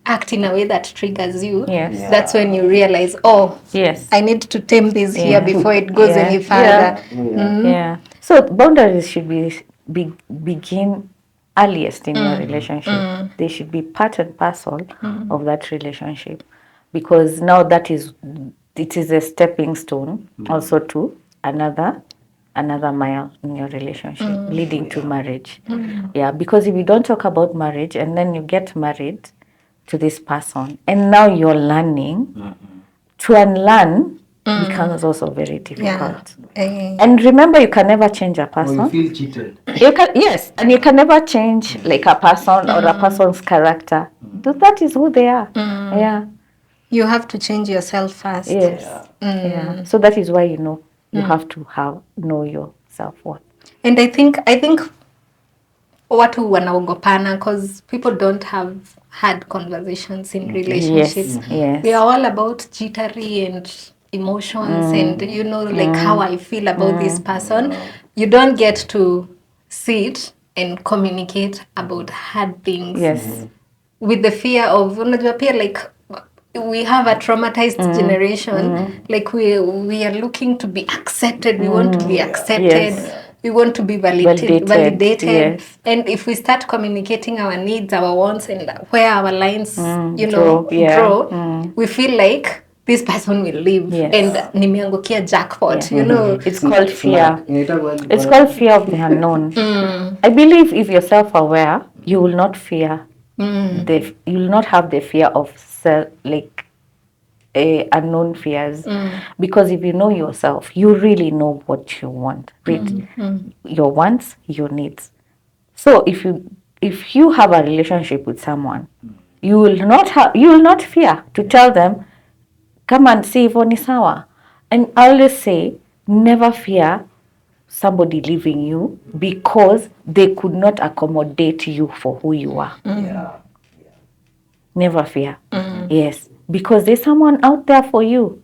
act in a way that triggers you, Yes. that's when you realize, oh, Yes. I need to tame this here Yeah. before it goes Yeah. any further. Yeah. So boundaries should begin earliest in your relationship. They should be part and parcel of that relationship, because now it is a stepping stone also to another mile in your relationship leading to marriage. Yeah, because if you don't talk about marriage and then you get married to this person and now you're learning, to unlearn becomes also very difficult. And remember, you can never change a person. feel cheated. Yes, and you can never change like a person or a person's character. That is who they are. Yeah. You have to change yourself first. Yes. Yeah. So that is why you have to know your self-worth. And I think watu wanaogopana because people don't have had conversations in relationships. Yes. We are all about jittery and emotions and like how I feel about this person. You don't get to sit and communicate about hard things. Yes. With the fear of unajua pia like we have a traumatized generation. Like we are looking to be accepted. We want to be accepted. Yes. We want to be validated. Yes. And if we start communicating our needs, our wants, and where our lines, draw, we feel like this person will leave. Yes. And nimeangukia jackpot, It's called fear. It's called fear of the unknown. I believe if you're self-aware, you will not fear. You will not have the fear of unknown fears, because if you know yourself, you really know what you want, your wants, your needs. So if you have a relationship with someone, you will not fear to tell them, come and see if ni sawa. And I always say, never fear somebody leaving you because they could not accommodate you for who you are. Never fear. Yes, because there's someone out there for you.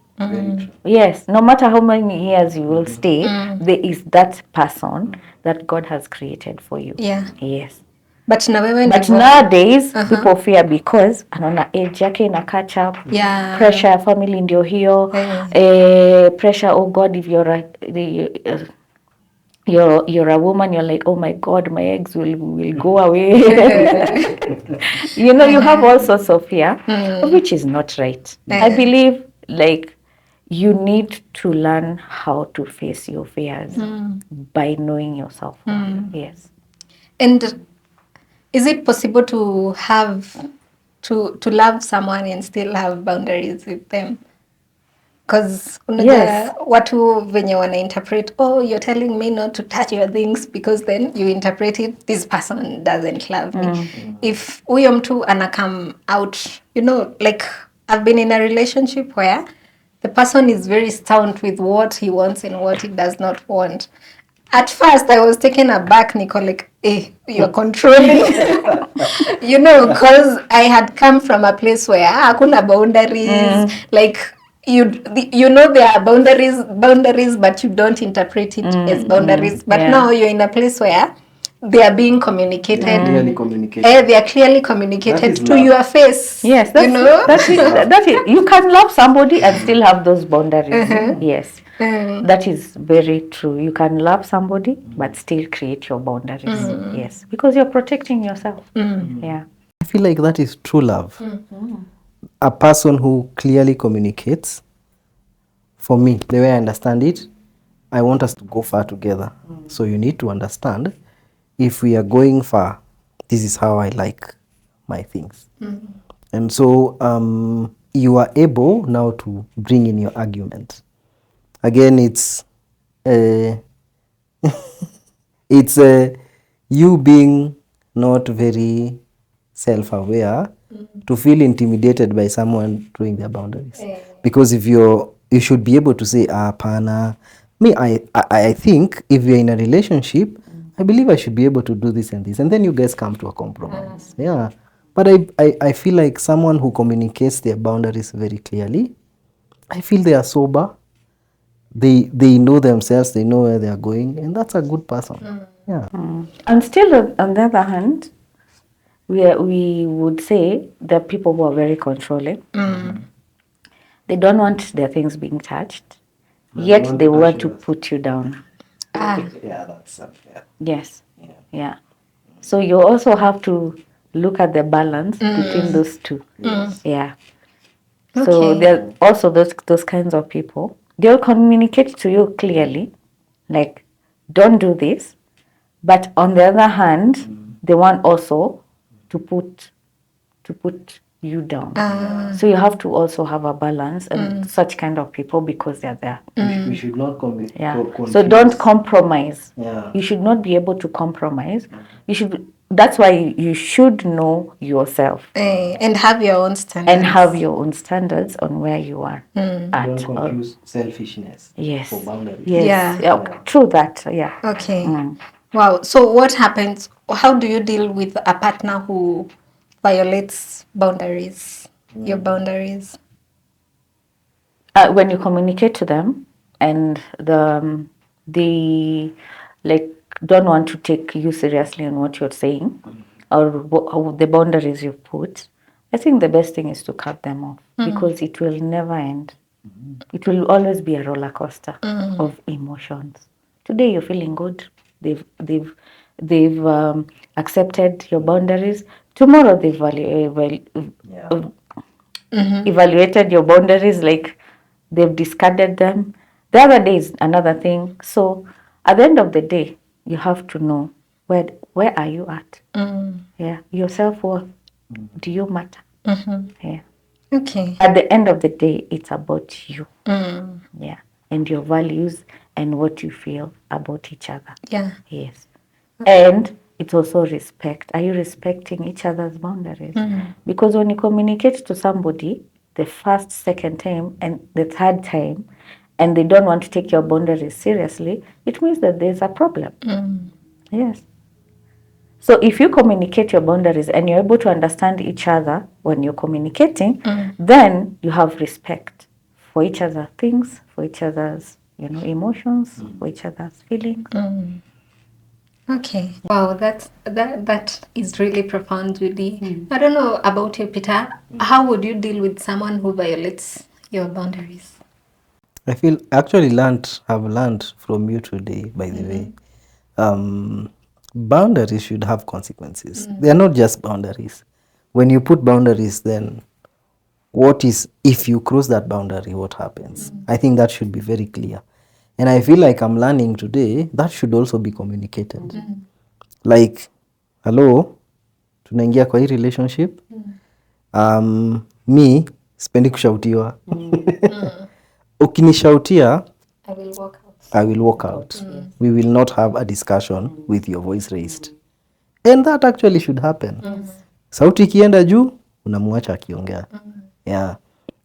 Yes, no matter how many years you will stay, there is that person that God has created for you. Yeah. Yes. But nowadays people fear because anaona age yake ina catch up. Yeah. Pressure ya family ndio hiyo. Pressure, oh God, if you're a woman, you're like, oh my God, my eggs will go away. You have all sorts of fear, which is not right. I believe like you need to learn how to face your fears by knowing yourself. Yes. And is it possible to have to love someone and still have boundaries with them? Because watu venye wana interpret, oh, you're telling me not to touch your things because then you interpret it, this person doesn't love me. If huyo mtu ana come out, like I've been in a relationship where the person is very stout with what he wants and what he does not want. At first, I was taken aback, Nico, like, you're controlling. Because I had come from a place where hakuna boundaries. Like, there are boundaries, but you don't interpret it as boundaries. But now you're in a place where they are being communicated. Clearly communicated. They are clearly communicated to your face. Yes, that is. You can love somebody and still have those boundaries. Yes. That is very true. You can love somebody but still create your boundaries. Yes, because you're protecting yourself. Yeah. I feel like that is true love. A person who clearly communicates. For me, the way I understand it, I want us to go far together. So you need to understand, if we are going far, this is how I like my things. And so you are able now to bring in your argument. Again, it's you being not very self-aware to feel intimidated by someone doing their boundaries. Because if you should be able to say, pana, Me, I think if you're in a relationship, I believe I should be able to do this and this, and then you guys come to a compromise. Yeah. But I feel like someone who communicates their boundaries very clearly, I feel they are sober, they know themselves, they know where they are going, and that's a good person. Yeah. And still, on the other hand, we would say there are people who are very controlling. They don't want their things being touched, yet they want to put you down. Yeah, that's unfair. Yes. Yeah. So you also have to look at the balance between those two. Yeah. So Okay. there are also those kinds of people. They'll communicate to you clearly, like, don't do this. But on the other hand, they want also to put you down. So you have to also have a balance and such kind of people, because they're there. We should not Yeah. So don't compromise. Yeah. You should not be able to compromise. You should. That's why you should know yourself And have your own standards. and have your own standards on where you are Don't at. confuse selfishness Yes. for boundaries. Yes. Yeah. True that. Yeah. Okay. Wow. So what happens? How do you deal with a partner who violates boundaries? Your boundaries. When you communicate to them and they like don't want to take you seriously on what you're saying or the boundaries you put, I think the best thing is to cut them off, because it will never end. It will always be a roller coaster of emotions. Today you're feeling good. They've accepted your boundaries. Tomorrow they've evaluated your boundaries, like they've discarded them. The other day is another thing. So at the end of the day, you have to know where are you at? Yeah, your self-worth. Do you matter? Yeah. Okay. At the end of the day, it's about you. Yeah. And your values and what you feel about each other. Yeah. Yes. And it's also respect. Are you respecting each other's boundaries? Because when you communicate to somebody the first, second time, and the third time, and they don't want to take your boundaries seriously, it means that there's a problem. Yes. So if you communicate your boundaries and you're able to understand each other when you're communicating, then you have respect for each other's things, for each other's, emotions, for each other's feelings. Okay. Wow, that is really profound, Judy. I don't know about you, Peter. How would you deal with someone who violates your boundaries? I feel have learned from you today, by the way. Boundaries should have consequences. They are not just boundaries. When you put boundaries, then what is, if you cross that boundary, what happens? I think that should be very clear. And I feel like I'm learning today, that should also be communicated. Like, hello, tunaingia kwa hii relationship. Me, sipendi kushautiwa. Ukinishautia, I will walk out. I will walk out. We will not have a discussion with your voice raised. And that actually should happen. Sauti ikienda juu, unamwacha akiongea. Yeah.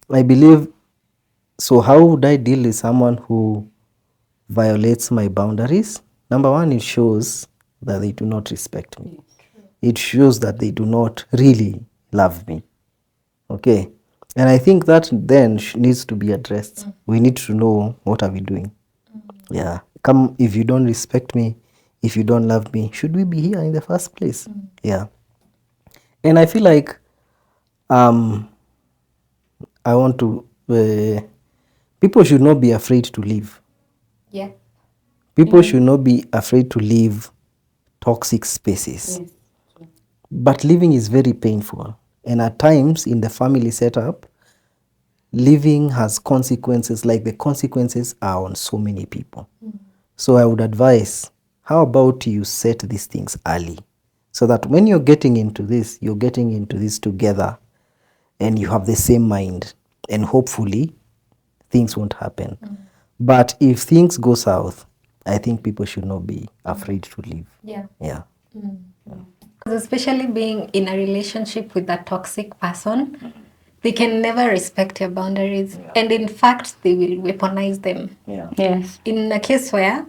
I believe, so how would I deal with someone who violates my boundaries? Number one, it shows that they do not respect me. It shows that they do not really love me. Okay. And I think that then needs to be addressed. We need to know, what are we doing? Yeah. Come, if you don't respect me, if you don't love me, should we be here in the first place? Yeah. And I feel like I want to, people should not be afraid to leave. Yeah. People should not be afraid to leave toxic spaces. But leaving is very painful. And at times in the family setup, leaving has consequences, like the consequences are on so many people. So I would advise, how about you set these things early, so that when you're getting into this together and you have the same mind, and hopefully things won't happen. But if things go south, I think people should not be afraid to leave. Yeah. Yeah. Because especially being in a relationship with a toxic person, they can never respect your boundaries. And in fact, they will weaponize them. Yeah. Yes. In a case where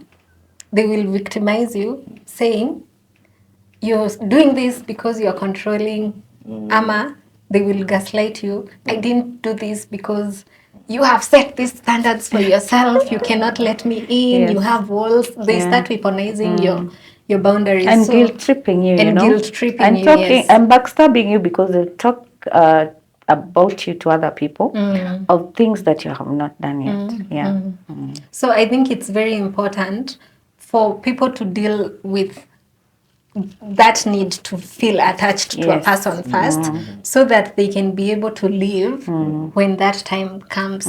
they will victimize you, saying, you're doing this because you're controlling Ama. They will gaslight you. I didn't do this because you have set these standards for yourself. You cannot let me in. You Yes. have walls. They Yeah. start weaponizing your boundaries. And So, guilt tripping you, and know. guilt tripping And you, talking yes. and backstabbing you because they talk about you to other people of things that you have not done yet. Yeah. So I think it's very important for people to deal with that need to feel attached to a Yes. person first, so that they can be able to live when that time comes,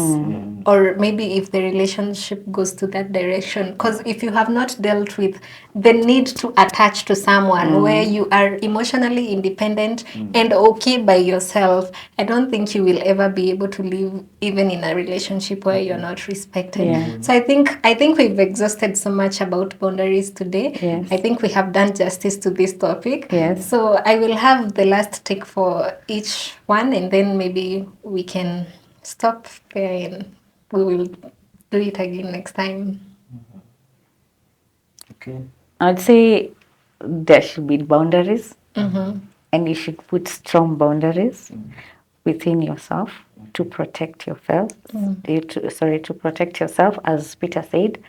or maybe if the relationship goes to that direction. Because if you have not dealt with the need to attach to someone where you are emotionally independent and okay by yourself, I don't think you will ever be able to live even in a relationship where you're not respected. Yeah. So I think we've exhausted so much about boundaries today. Yes. I think we have done justice to this topic. Yes. So I will have the last take for each one, and then maybe we can stop there and we will do it again next time. Okay. I'd say there should be boundaries, and you should put strong boundaries within yourself to protect yourself. To protect yourself, as Peter said.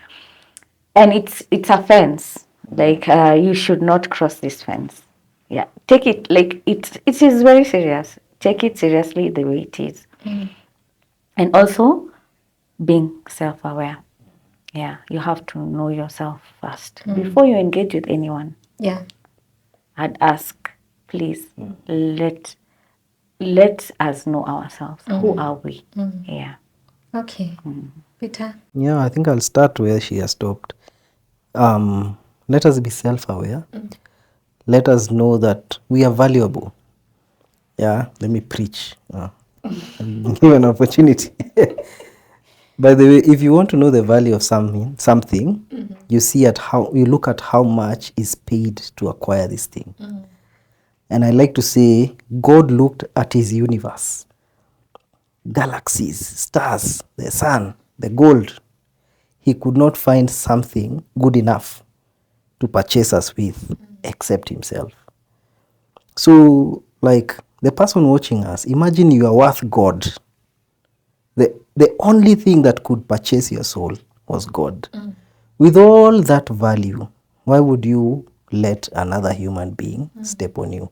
And it's a fence. Like you should not cross this fence. Yeah, take it like it is very serious. Take it seriously the way it is, and also being self-aware. Yeah, you have to know yourself first before you engage with anyone. Yeah. I'd ask, please let us know ourselves. Who are we? Yeah. Okay. Peter. Yeah, I think I'll start where she has stopped. Let us be self-aware. Let us know that we are valuable. Yeah, let me preach. Give an opportunity. By the way, if you want to know the value of something, you look at how much is paid to acquire this thing. And I like to say, God looked at his universe, galaxies, stars, the sun, the gold. He could not find something good enough to purchase us with except himself. So, like the person watching us, imagine you are worth God. The only thing that could purchase your soul was God. With all that value, why would you let another human being step on you?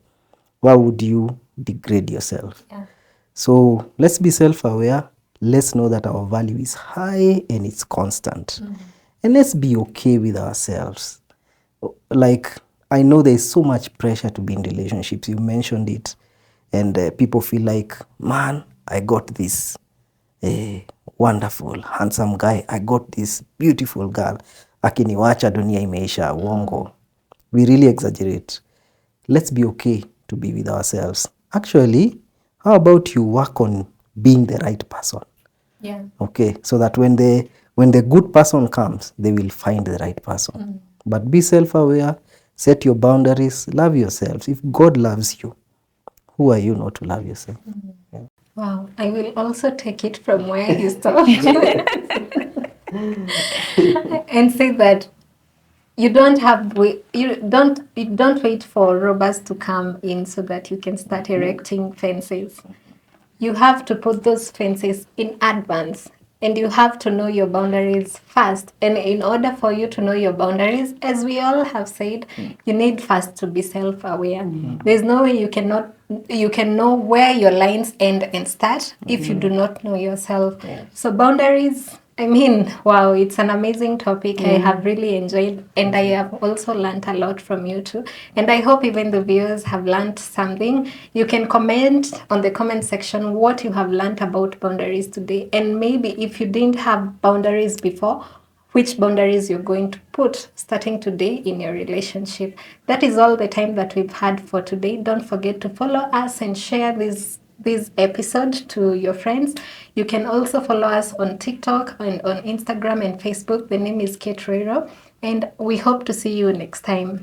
Why would you degrade yourself? Yeah. So let's be self-aware. Let's know that our value is high and it's constant. And let's be okay with ourselves. Like, I know there's so much pressure to be in relationships. You mentioned it. And people feel like, man, I got this wonderful, handsome guy. I got this beautiful girl. Akiniwacha dunia imeisha, uongo. We really exaggerate. Let's be okay to be with ourselves. Actually, how about you work on being the right person? Yeah. Okay, so that when the good person comes, they will find the right person. But be self-aware, set your boundaries, love yourself. If God loves you, who are you not to love yourself? Yeah. Wow. I will also take it from where he stopped and say that you don't wait for robbers to come in so that you can start erecting fences. You have to put those fences in advance, and you have to know your boundaries first. And in order for you to know your boundaries, as we all have said, you need first to be self-aware. There's no way you can know where your lines end and start if you do not know yourself. So boundaries, I mean, wow, it's an amazing topic. I have really enjoyed, and I have also learned a lot from you too. And I hope even the viewers have learned something. You can comment on the comment section what you have learned about boundaries today. And maybe if you didn't have boundaries before, which boundaries you're going to put starting today in your relationship. That is all the time that we've had for today. Don't forget to follow us and share this episode to your friends. You can also follow us on TikTok and on Instagram and Facebook. The name is Kate Ruiru, and we hope to see you next time.